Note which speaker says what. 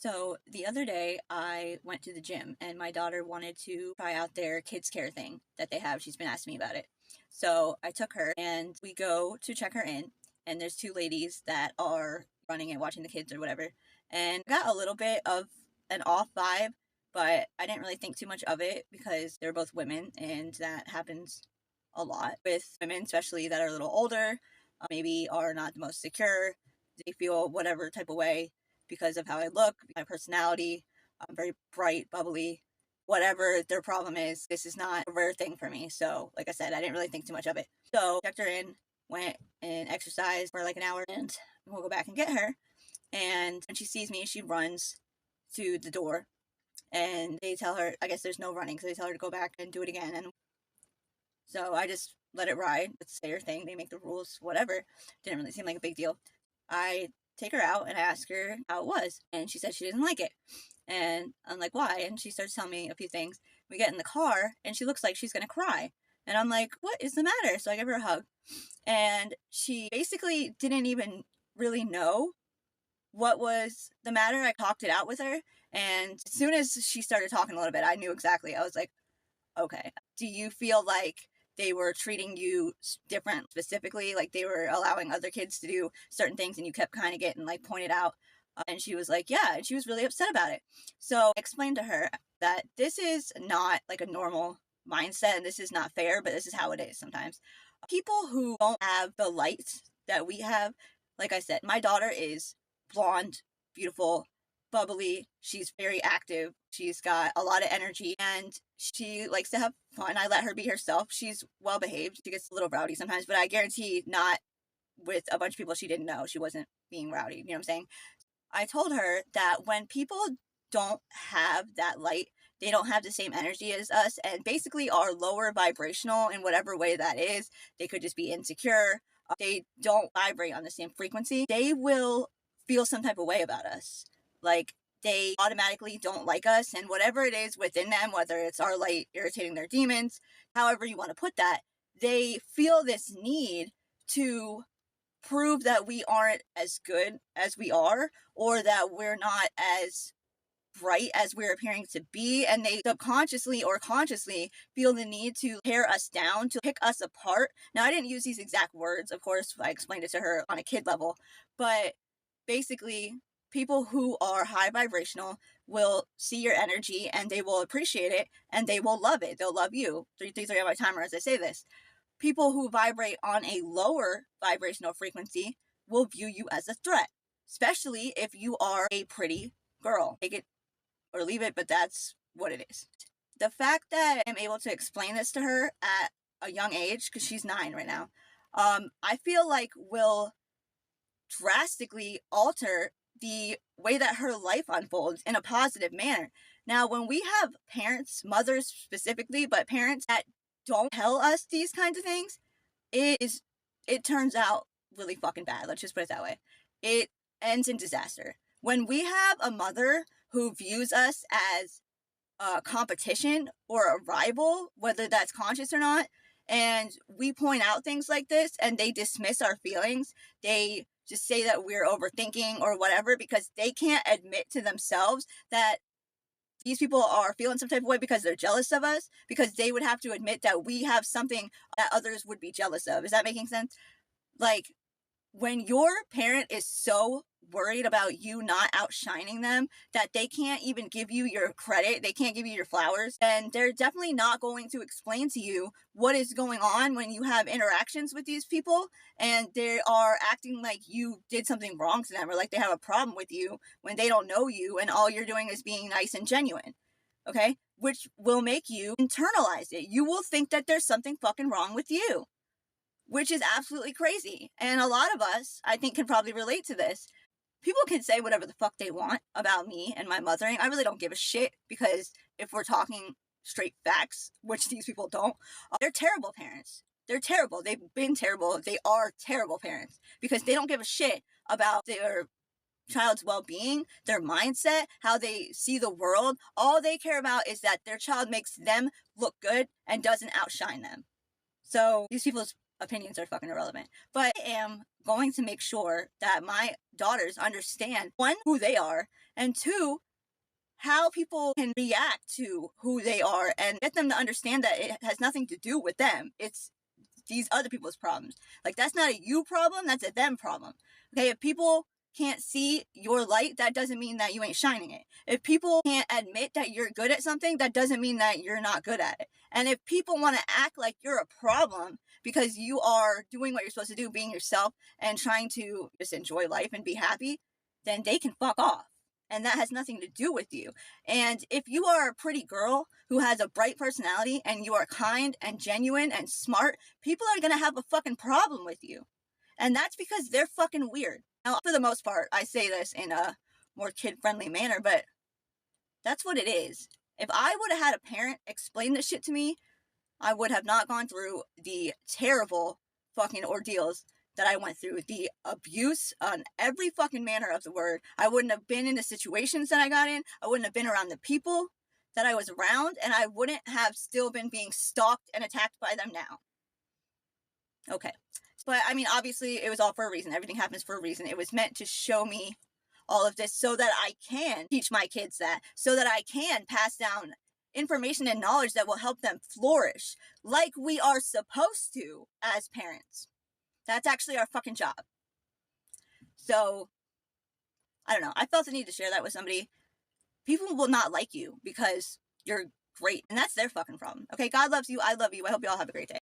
Speaker 1: So the other day I went to the gym and my daughter wanted to try out their kids care thing that they have. She's been asking me about it. So I took her and we go to check her in, and there's two ladies that are running and watching the kids or whatever. And got a little bit of an off vibe, but I didn't really think too much of it because they're both women and that happens a lot with women, especially that are a little older, maybe are not the most secure. They feel whatever type of way because of how I look, my personality. I'm very bright, bubbly. Whatever their problem is, this is not a rare thing for me. So, like I said, I didn't really think too much of it. So, checked her in, went and exercised for like an hour, and we'll go back and get her. And when she sees me, she runs to the door, and they tell her, I guess there's no running, so they tell her to go back and do it again. And so I just let it ride. It's their thing. They make the rules, whatever. Didn't really seem like a big deal. I take her out and I ask her how it was, and she said she didn't like it. And I'm like, why? And she starts telling me a few things. We get in the car and she looks like she's gonna cry, and I'm like, what is the matter? So I give her a hug, and she basically didn't even really know what was the matter. I talked it out with her, and as soon as she started talking a little bit, I knew exactly. I was like, okay, do you feel like they were treating you different specifically, like they were allowing other kids to do certain things and you kept kind of getting like pointed out? And she was like, yeah, and she was really upset about it. So I explained to her that this is not like a normal mindset and this is not fair, but this is how it is sometimes. People who don't have the light that we have, like I said, my daughter is blonde, beautiful, bubbly. She's very active. She's got a lot of energy and she likes to have fun. I let her be herself. She's well behaved. She gets a little rowdy sometimes, but I guarantee not with a bunch of people she didn't know. She wasn't being rowdy. You know what I'm saying? I told her that when people don't have that light, they don't have the same energy as us and basically are lower vibrational in whatever way that is. They could just be insecure. They don't vibrate on the same frequency. They will feel some type of way about us. Like they automatically don't like us, and whatever it is within them, whether it's our light irritating their demons, however you want to put that, they feel this need to prove that we aren't as good as we are, or that we're not as bright as we're appearing to be, and they subconsciously or consciously feel the need to tear us down, to pick us apart. Now, I didn't use these exact words, of course, I explained it to her on a kid level, but basically, people who are high vibrational will see your energy and they will appreciate it and they will love it. They'll love you. 333 on my timer as I say this. People who vibrate on a lower vibrational frequency will view you as a threat, especially if you are a pretty girl. Take it or leave it, but that's what it is. The fact that I'm able to explain this to her at a young age, because she's 9 right now, I feel like will drastically alter the way that her life unfolds in a positive manner. Now, when we have parents, mothers specifically, but parents that don't tell us these kinds of things, it turns out really fucking bad. Let's just put it that way. It ends in disaster. When we have a mother who views us as a competition or a rival, whether that's conscious or not, and we point out things like this and they dismiss our feelings, they just say that we're overthinking or whatever because they can't admit to themselves that these people are feeling some type of way because they're jealous of us, because they would have to admit that we have something that others would be jealous of. Is that making sense? Like, when your parent is so worried about you not outshining them that they can't even give you your credit, they can't give you your flowers, and they're definitely not going to explain to you what is going on when you have interactions with these people and they are acting like you did something wrong to them or like they have a problem with you when they don't know you and all you're doing is being nice and genuine. Okay? Which will make you internalize it. You will think that there's something fucking wrong with you, which is absolutely crazy. And a lot of us, I think, can probably relate to this. People can say whatever the fuck they want about me and my mothering. I really don't give a shit because if we're talking straight facts, which these people don't, they're terrible parents. They're terrible. They've been terrible. They are terrible parents because they don't give a shit about their child's well-being, their mindset, how they see the world. All they care about is that their child makes them look good and doesn't outshine them. So these people's opinions are fucking irrelevant. But I am going to make sure that my daughters understand, one, who they are, and two, how people can react to who they are, and get them to understand that it has nothing to do with them. It's these other people's problems. Like, that's not a you problem, that's a them problem. Okay, if people can't see your light, that doesn't mean that you ain't shining it. If people can't admit that you're good at something, that doesn't mean that you're not good at it. And if people want to act like you're a problem because you are doing what you're supposed to do, being yourself, and trying to just enjoy life and be happy, then they can fuck off. And that has nothing to do with you. And if you are a pretty girl who has a bright personality and you are kind and genuine and smart, people are gonna have a fucking problem with you. And that's because they're fucking weird. Now, for the most part, I say this in a more kid-friendly manner, but that's what it is. If I would have had a parent explain this shit to me, I would have not gone through the terrible fucking ordeals that I went through, the abuse on every fucking manner of the word. I wouldn't have been in the situations that I got in. I wouldn't have been around the people that I was around, and I wouldn't have still been being stalked and attacked by them now. Okay. But, I mean, obviously, it was all for a reason. Everything happens for a reason. It was meant to show me all of this so that I can teach my kids that, so that I can pass down information and knowledge that will help them flourish like we are supposed to as parents. That's actually our fucking job. So, I don't know. I felt the need to share that with somebody. People will not like you because you're great, and that's their fucking problem. Okay, God loves you. I love you. I hope you all have a great day.